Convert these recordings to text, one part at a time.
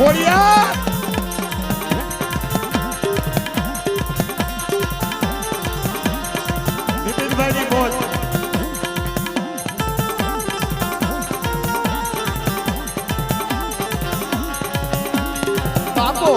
ખોડિયા નિતિનભાઈની મોજ બાપો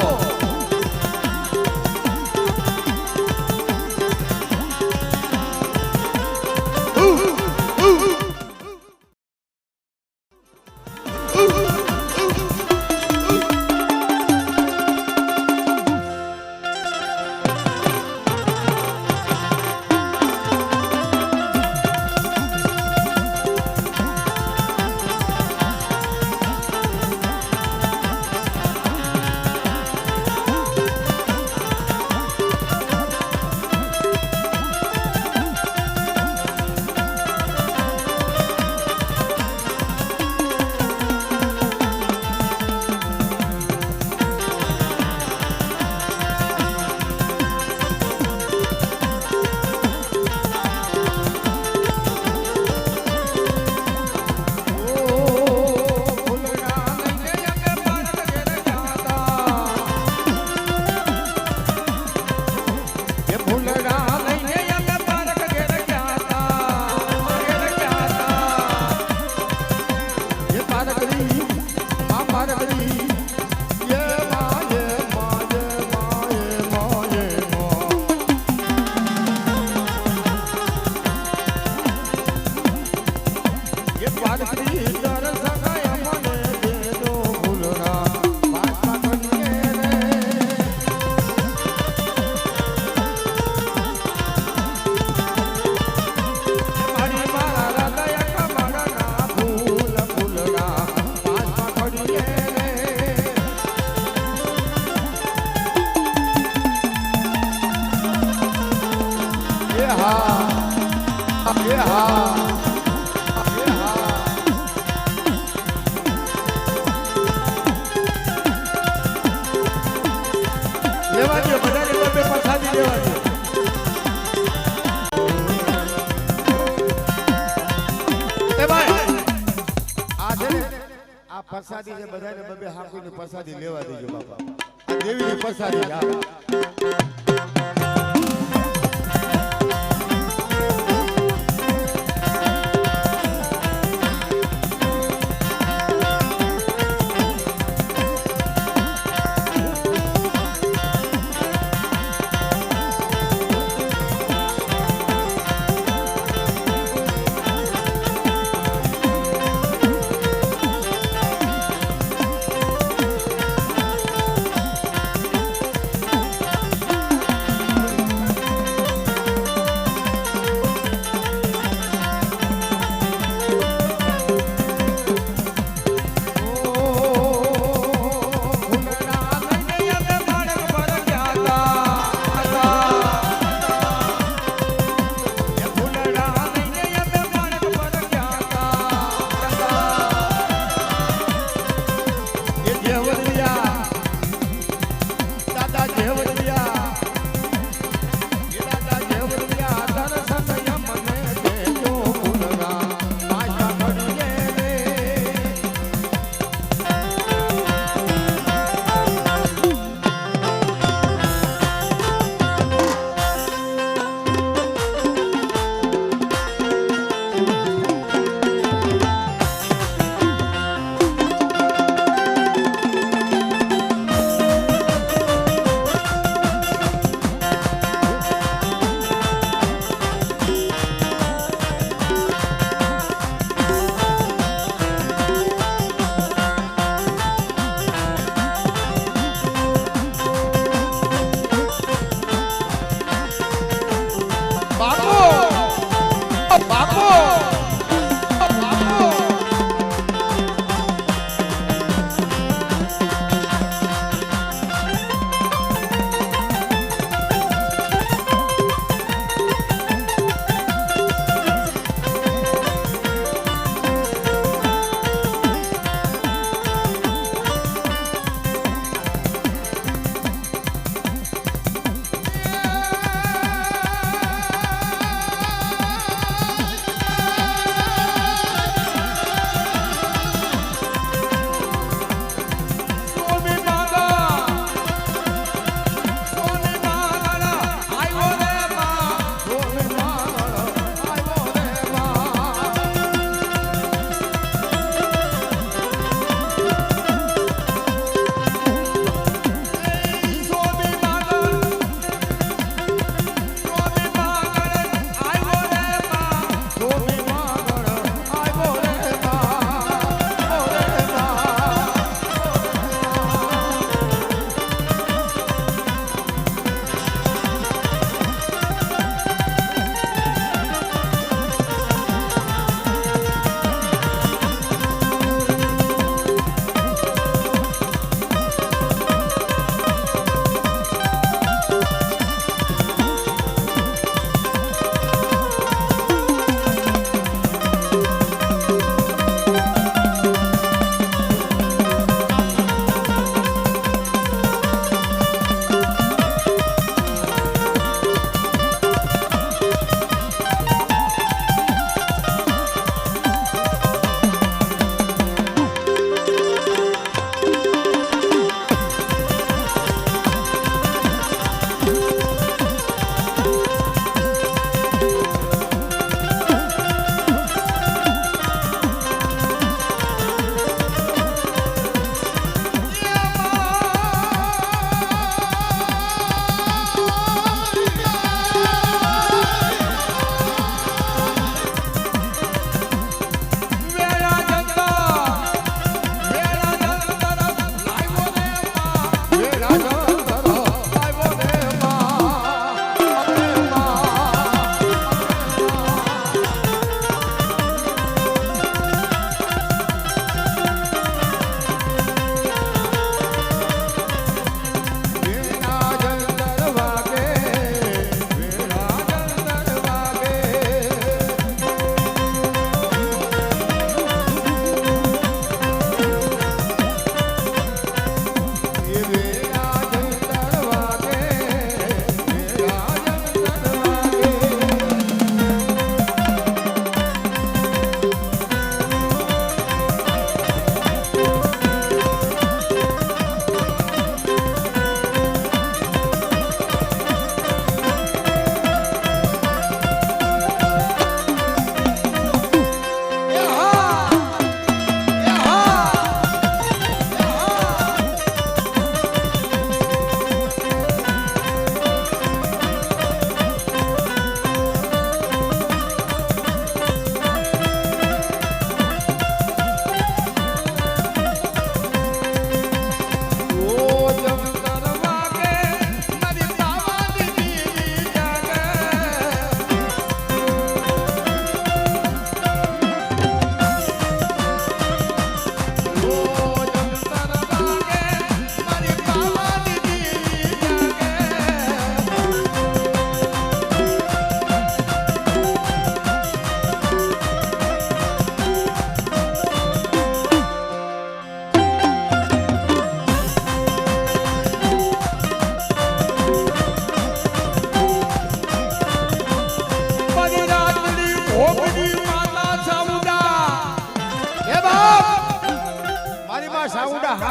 પ્રસાદી છે બધાને બબે હાકુની પ્રસાદી લેવા દેજો બાપા આ દેવીની પ્રસાદી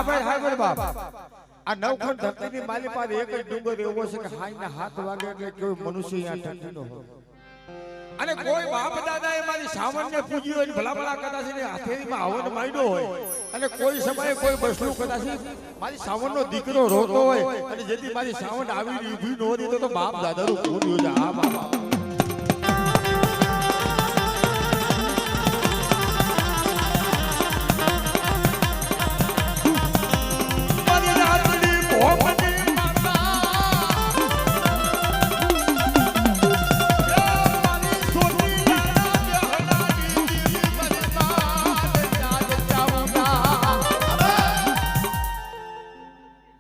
ભાઈ બાપ આ નવખંડ ધરતીની માલી પાસે એક જ ડુંગર એવો છે કે હાઈના હાથ વાગે એટલે કોઈ મનુષ્ય અહીંયા ટકી ન હોય અને કોઈ બાપ દાદા એ મારી સાવણને પૂજ્યું હોય ભલા ભલા કદાચ એને હાથેરીમાં હવન માંડ્યો હોય અને કોઈ સમયે કોઈ બસલું કદાચ મારી સાવણનો દીકરો રોતો હોય અને જેથી મારી સાવણ આવી ઊભી ન હતી તો બાપ દાદાનું પૂર્યું છે આ બાબા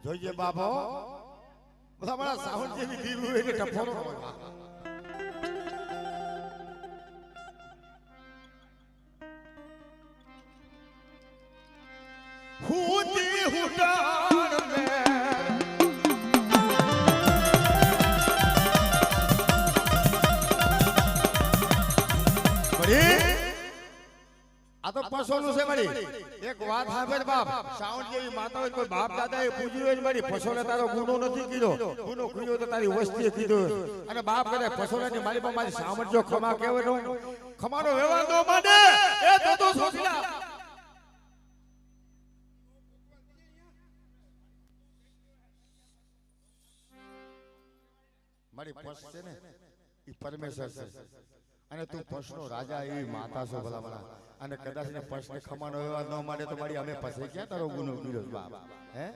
જોઈએ બાપો બધા મારા સાવણ જેવી દીવું એટલે ટફોરો હુતી હુટાણ મે આ તો પસોલું છે મારી એક વાત સાંભળ બાપ સાવણ જેવી માતા હોય કોઈ બાપ દાદા એ પૂજ્યું હોય મારી પસોલે તારો ગુનો નથી કીધો ગુનો કીધો તો તારી વસ્તીએ કીધો અને બાપ કરે પસોલે ની મારી પર મારી સાવણ જો ખમા કહેવાય તો ખમાનો વ્યવહાર નો માંડે એ તો સોચલા મારી પસ છે ને ઈ પરમેશ્વર છે અને તું પસનો રાજા એવી માતા છો ભલા ભલા અને કદાચ ને પસને ખમાનો વ્યવહાર ન માંડે તો મારી અમે પસે ક્યાં તારો ગુનો કર્યો બાપ હે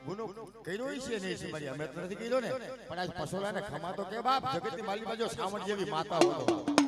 ગુનો કર્યો છે નહીં છે મારી અમે તો નથી કર્યો ને પણ આજ પસોલાને ખમા તો કે બાપ જગતની માલી બાજુ સાવણ જેવી માતા હો તો